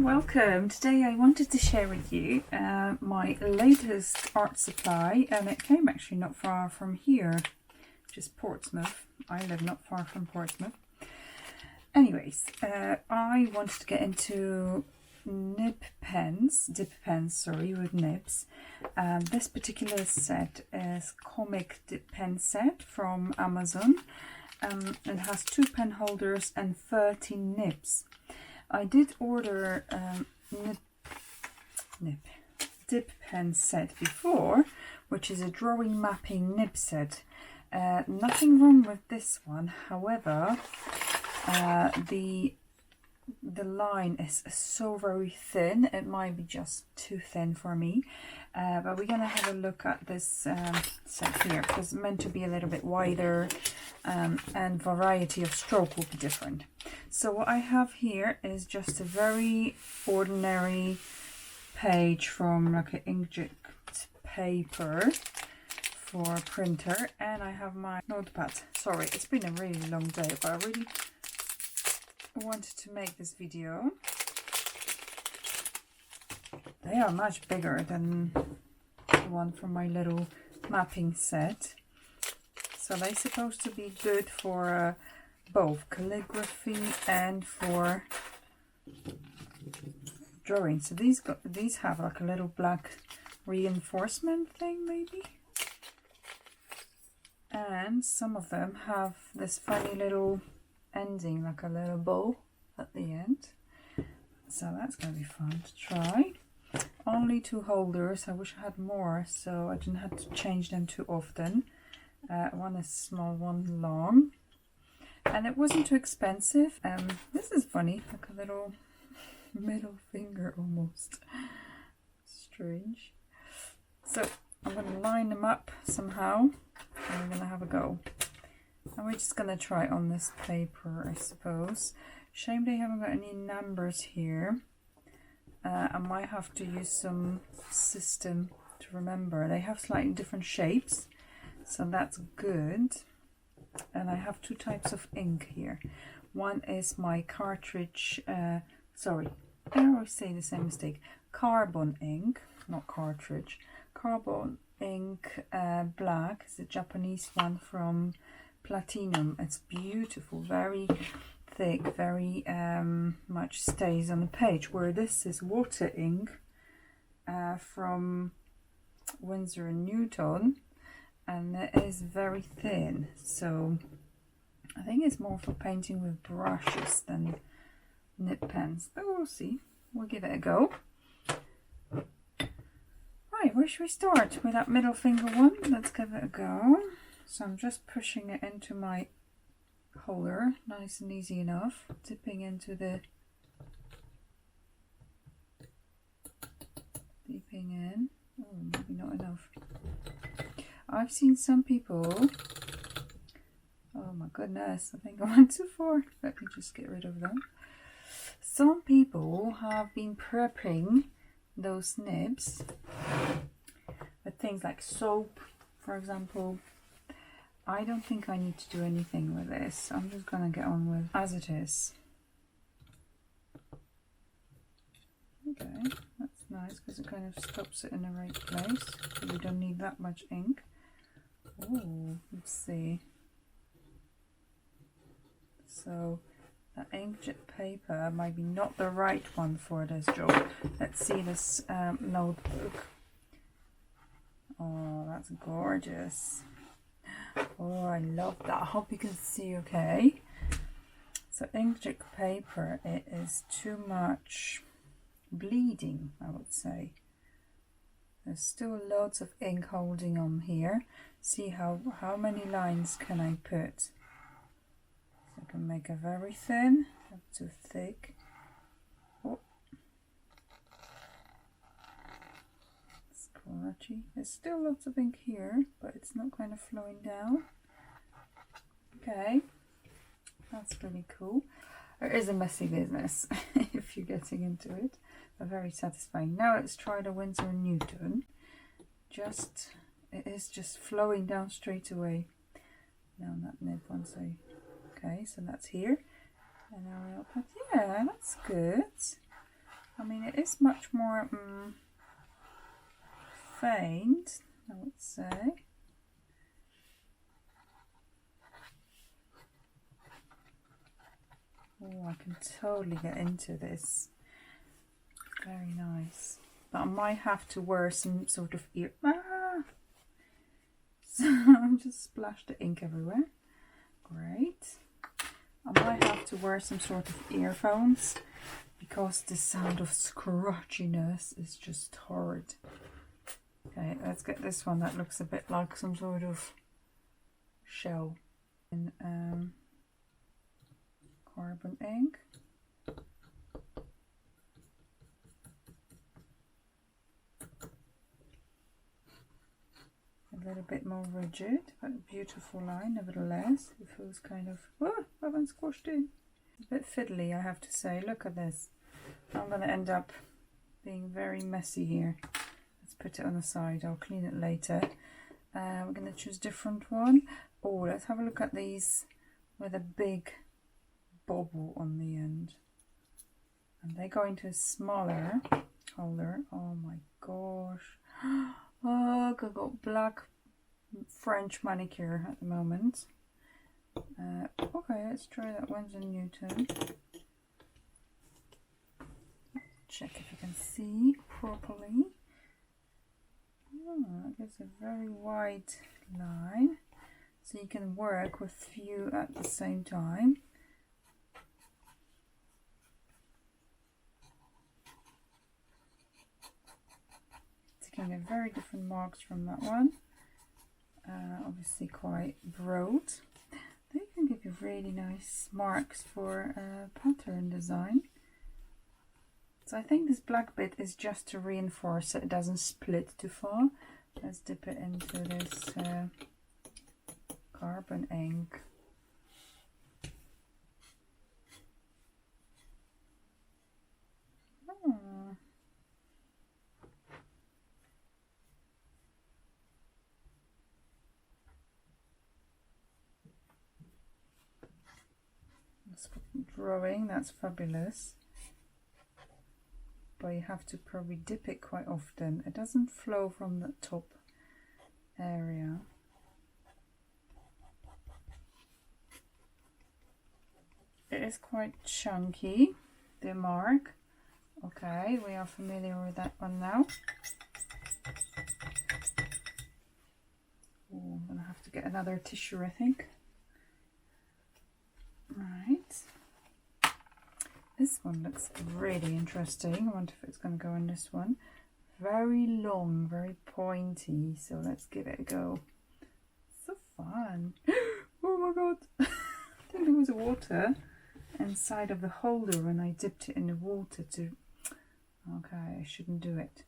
everyone, welcome. Today I wanted to share with you my latest art supply, and it came actually not far from here, just Portsmouth. I live not far from Portsmouth. Anyways, I wanted to get into dip pens, with nibs. This particular set is comic dip pen set from Amazon. It has 2 pen holders and 30 nibs. I did order dip pen set before, which is a drawing mapping nib set. Nothing wrong with this one, however, the line is so very thin. It might be just too thin for me, but we're gonna have a look at this set here, because it's meant to be a little bit wider, and variety of stroke will be different. So what I have here is just a very ordinary page from like an inkjet paper for a printer, and I have my notepad. Sorry, it's been a really long day, but I really wanted to make this video. They are much bigger than the one from my little mapping set, so they're supposed to be good for both calligraphy and for drawing. So these have like a little black reinforcement thing maybe, and some of them have this funny little ending, like a little bow at the end, so that's gonna be fun to try. Only 2 holders. I wish I had more, so I didn't have to change them too often. One is small, one long, and it wasn't too expensive. This is funny, like a little middle finger almost. Strange. So I'm going to line them up somehow, and we're going to have a go. And we're just going to try on this paper, I suppose. Shame they haven't got any numbers here. I might have to use some system to remember. They have slightly different shapes, so that's good. And I have 2 types of ink here. One is my cartridge, sorry, I always say the same mistake. Carbon ink, not cartridge. Carbon ink black is a Japanese one from Platinum. It's beautiful, very thick, very much stays on the page, where this is water ink from Winsor & Newton, and it is very thin, so I think it's more for painting with brushes than nib pens, but we'll see. We'll give it a go. Right, where should we start? With that middle finger one. Let's give it a go. So I'm just pushing it into my holder, nice and easy enough, dipping into the dipping in. Oh, maybe not enough. I've seen some people, oh my goodness, I think I went too far. Let me just get rid of them. Some people have been prepping those nibs with things like soap, for example. I don't think I need to do anything with this. I'm just going to get on with as it is. Okay, that's nice because it kind of stops it in the right place. We don't need that much ink. Oh, let's see. So the inkjet paper might be not the right one for this job. Let's see this notebook. Oh, that's gorgeous. Oh, I love that. I hope you can see okay. So inkjet paper, it is too much bleeding, I would say. There's still loads of ink holding on here. See how many lines can I put? So I can make it very thin, not too thick. Oh. Scratchy. There's still lots of ink here, but it's not kind of flowing down. Okay, that's really cool. It is a messy business if you're getting into it, but very satisfying. Now let's try the Winsor & Newton. It is just flowing down straight away. Now that nib once okay, so that's here. And now I'll put, yeah, that's good. I mean, it is much more faint, I would say. Oh, I can totally get into this. Very nice. But I might have to wear some sort of ear. So I just splashed the ink everywhere. Great. I might have to wear some sort of earphones because the sound of scratchiness is just horrid. Okay, let's get this one that looks a bit like some sort of shell. And carbon ink. A little bit more rigid, but a beautiful line nevertheless. It feels kind of, oh, I haven't squashed in. A bit fiddly, I have to say. Look at this. I'm going to end up being very messy here. Let's put it on the side. I'll clean it later. We're going to choose a different one. Oh, let's have a look at these with a big bobble on the end. And they go into a smaller holder. Oh my gosh. Oh, I've got black French manicure at the moment. Okay, let's try that Winsor Newton. Check if you can see properly. Oh, that gives a very wide line, so you can work with few at the same time. Taking a very different marks from that one. Obviously quite broad. They can give you really nice marks for pattern design. So I think this black bit is just to reinforce so it doesn't split too far. Let's dip it into this carbon ink. Oh. Drawing, that's fabulous. But you have to probably dip it quite often. It doesn't flow from the top area. It is quite chunky, the mark. Okay, we are familiar with that one now. Oh, I'm gonna have to get another tissue, I think. Right. This one looks really interesting. I wonder if it's going to go in this one. Very long, very pointy. So let's give it a go. So fun. Oh my god. I think there was water inside of the holder when I dipped it in the water to... Okay, I shouldn't do it.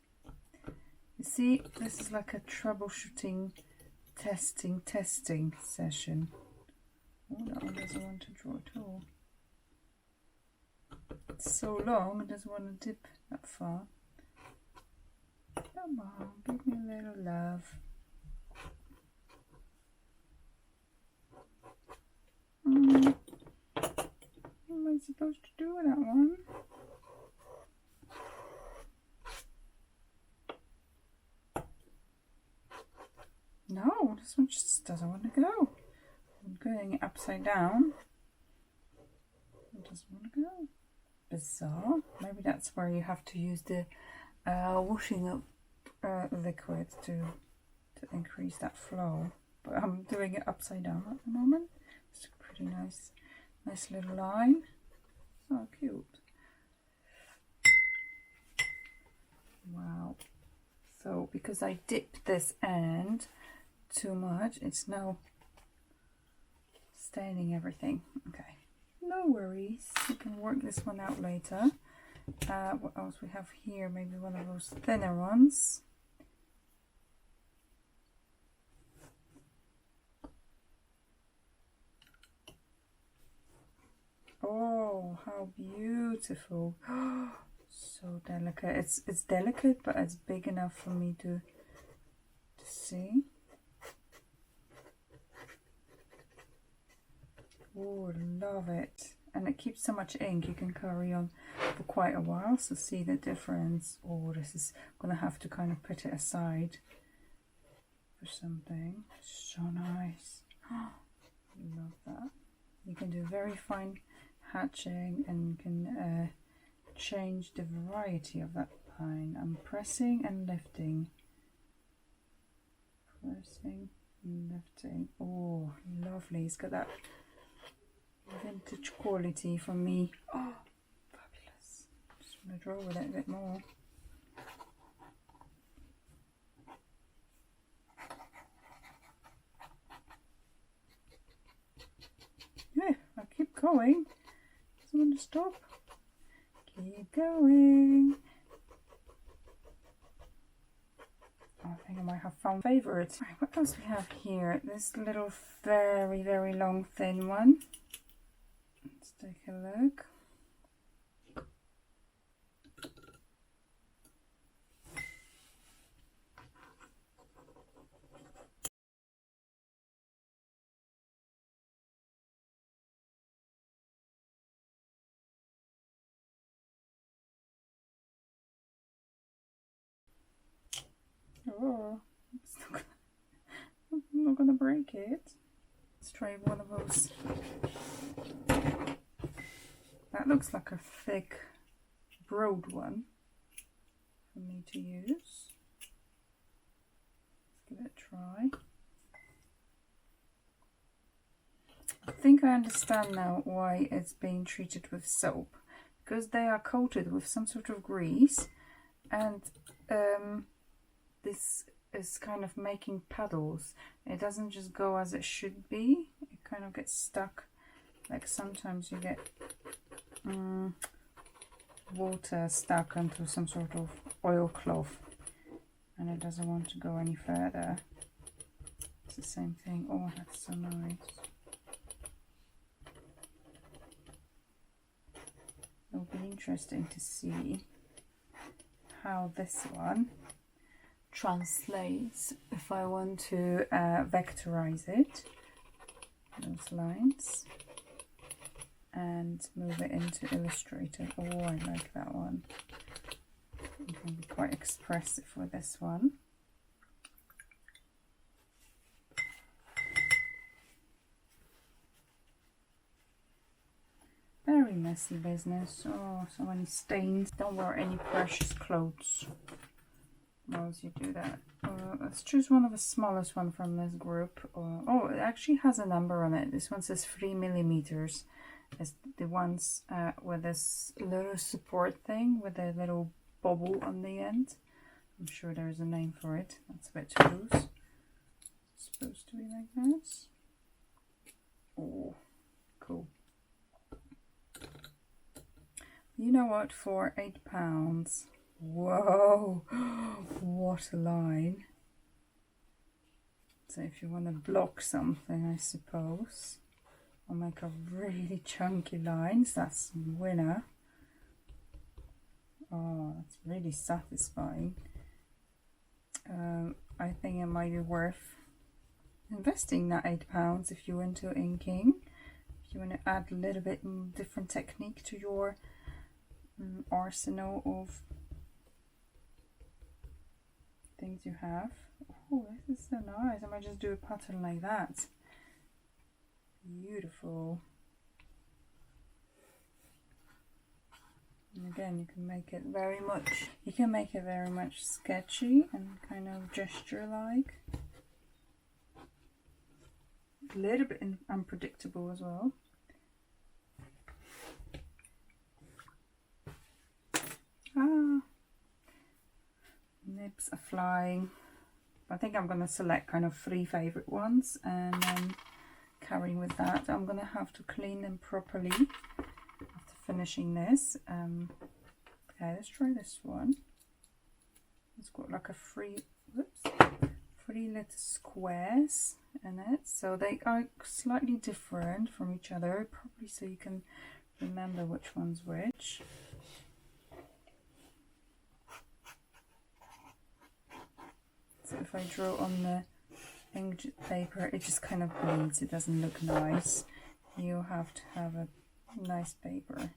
You see, this is like a troubleshooting, testing session. Oh, that one doesn't want to draw at all. It's so long, it doesn't want to dip that far. Come on, give me a little love. What am I supposed to do with that one? No, this one just doesn't want to go. I'm going upside down. It doesn't want to go. Bizarre. Maybe that's where you have to use the washing up liquid to increase that flow. But I'm doing it upside down at the moment. It's a pretty nice little line. Oh, cute. Wow. So because I dipped this end too much, it's now staining everything. Okay. No worries, we can work this one out later. What else we have here? Maybe one of those thinner ones. Oh, how beautiful. So delicate. It's delicate, but it's big enough for me to see. Oh, love it. and it keeps so much ink, you can carry on for quite a while. So see the difference. Oh, this is gonna have to kind of put it aside for something. So nice. Love that. You can do very fine hatching, and you can change the variety of that line. I'm pressing and lifting. Pressing and lifting. Oh, lovely. It's got that vintage quality for me. Oh, fabulous. Just want to draw with it a bit more. Yeah, I keep going. Doesn't want to stop. Keep going. I think I might have found favourites. Right, what else we have here? This little very, very long, thin one. Let's take a look. Oh, I'm not gonna break it. Let's try one of those. That looks like a thick, broad one for me to use. Let's give it a try. I think I understand now why it's being treated with soap, because they are coated with some sort of grease, and this is kind of making puddles. It doesn't just go as it should be. It kind of gets stuck. Like sometimes you get water stuck onto some sort of oilcloth, and it doesn't want to go any further. It's the same thing. Oh, that's so nice. It'll be interesting to see how this one translates if I want to vectorize it, those lines, and move it into Illustrator. Oh, I like that one. You can be quite expressive with this one. Very messy business. Oh, so many stains. Don't wear any precious clothes whilst you do that. Let's choose one of the smallest one from this group. Oh, it actually has a number on it. This one says 3mm. It's the ones with this little support thing with a little bobble on the end. I'm sure there's a name for it. That's a bit too loose. It's supposed to be like this. Oh, cool. You know what? For £8. Whoa! What a line. So if you want to block something, I suppose, I'll make a really chunky lines. That's winner. Oh, that's really satisfying. I think it might be worth investing that £8 if you're into inking. If you want to add a little bit different technique to your arsenal of things you have. Oh, this is so nice. I might just do a pattern like that. Beautiful. And again, you can make it very much sketchy and kind of gesture like. A little bit unpredictable as well. Ah, nibs are flying. I think I'm going to select kind of 3 favorite ones and then carry with that. I'm going to have to clean them properly after finishing this. Okay, let's try this one. It's got like a 3 little squares in it, so they are slightly different from each other, probably so you can remember which one's which. So if I draw on the inked paper, it just kind of bleeds. It doesn't look nice. You have to have a Nice paper, a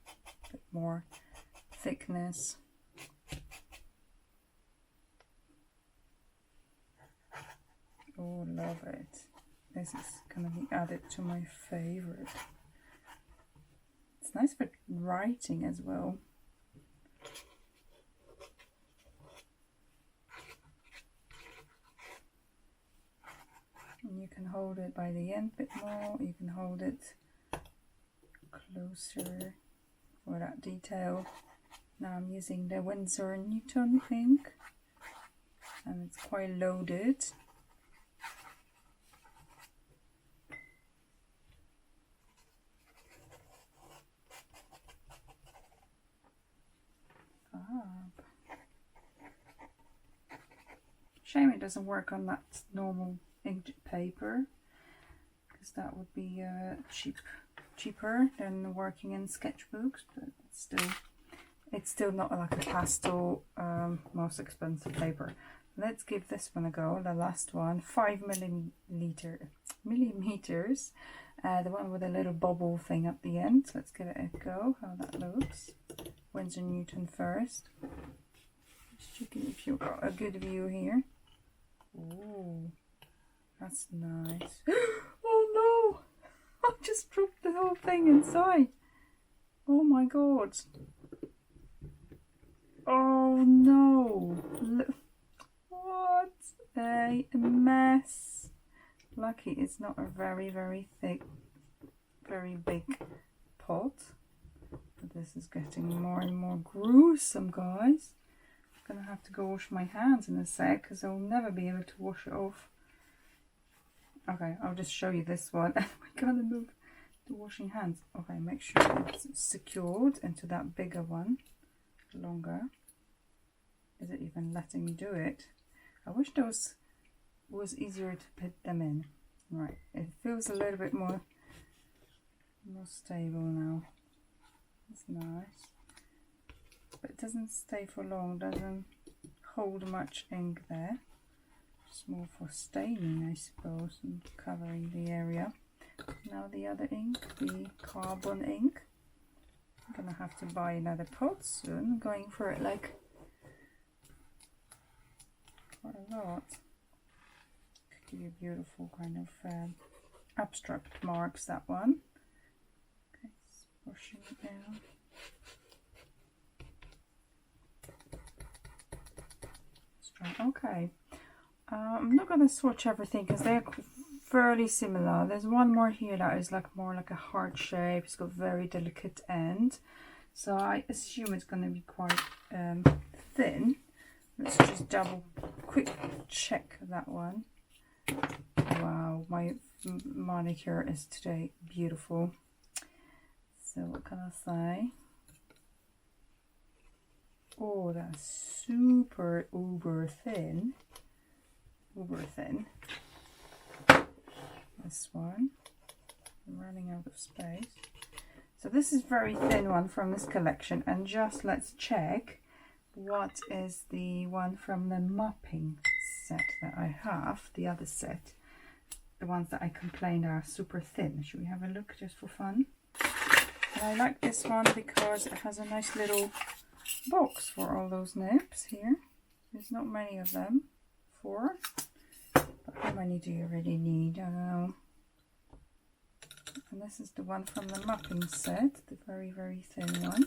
bit more thickness. Oh, love it. This is gonna be added to my favorite. It's nice for writing as well. And you can hold it by the end a bit more, you can hold it closer for that detail. Now I'm using the Winsor & Newton ink, and it's quite loaded. Shame it doesn't work on that normal inked paper, because that would be cheaper than working in sketchbooks, but it's still not like a pastel most expensive paper. Let's give this one a go. The last one, 5 millimeters, the one with a little bubble thing at the end. Let's give it a go, how that looks. Winsor & Newton first. Just checking if you've got a good view here. Oh, that's nice. Oh no! I just dropped the whole thing inside. Oh my god. Oh no. Look. What a mess. Lucky it's not a very, very thick, very big pot. But this is getting more and more gruesome, guys. I'm gonna have to go wash my hands in a sec, because I'll never be able to wash it off. Okay, I'll just show you this one. We're gonna move to washing hands. Okay, make sure it's secured into that bigger one. Longer. Is it even letting me do it? I wish those was easier to put them in. Right, it feels a little bit more stable now. It's nice. But it doesn't stay for long, doesn't hold much ink there. Just more for staining, I suppose, and covering the area. Now the other ink, the carbon ink. I'm gonna have to buy another pot soon. I'm going for it like quite a lot. Could give you beautiful kind of abstract marks, that one. Okay, pushing it down. Okay, I'm not going to swatch everything because they're fairly similar. There's one more here that is like more like a heart shape. It's got very delicate end, so I assume it's going to be quite thin. Let's just quick check that one. Wow, my manicure is today beautiful. So what can I say? Oh, that's super uber thin. This one. I'm running out of space. So this is very thin one from this collection, and just let's check what is the one from the mapping set that I have, the other set. The ones that I complained are super thin. Should we have a look just for fun? And I like this one because it has a nice little box for all those nibs here. There's not many of them. 4. But how many do you really need? I don't know. And this is the one from the mapping set, the very, very thin one.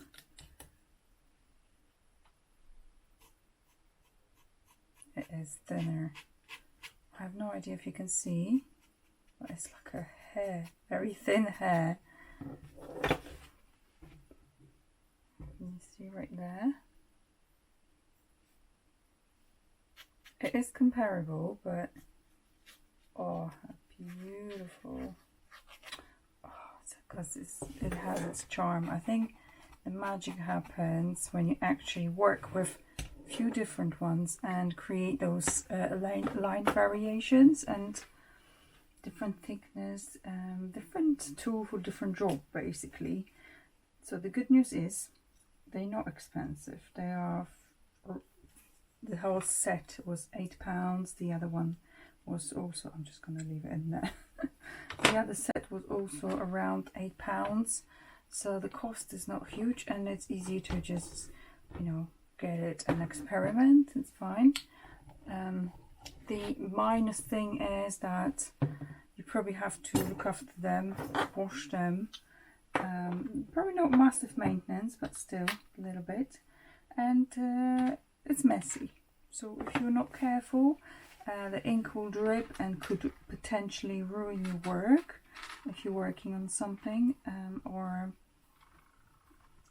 It is thinner. I have no idea if you can see, but it's like a hair, very thin hair. You see right there. It is comparable, but oh, how beautiful. Oh, because it has its charm. I think the magic happens when you actually work with a few different ones and create those line variations and different thickness, different tool for different job, basically. So the good news is they're not expensive. They are, the whole set was £8. The other one was also, I'm just going to leave it in there. The other set was also around £8. so the cost is not huge, and it's easy to just, you know, get it and experiment. It's fine. The minus thing is that you probably have to look after them, wash them. Probably not massive maintenance, but still a little bit. And it's messy. So if you're not careful, the ink will drip and could potentially ruin your work if you're working on something, or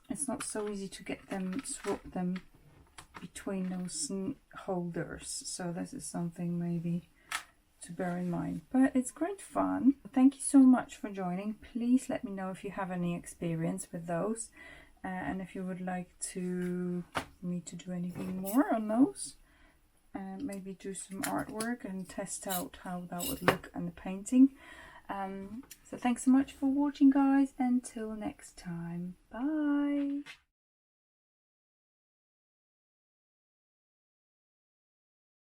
it's not so easy to get them, swap them between those holders. So this is something maybe to bear in mind, but it's great fun. Thank you so much for joining. Please let me know if you have any experience with those, and if you would like me to do anything more on those, and maybe do some artwork and test out how that would look in the painting. So thanks so much for watching, guys. Until next time, bye.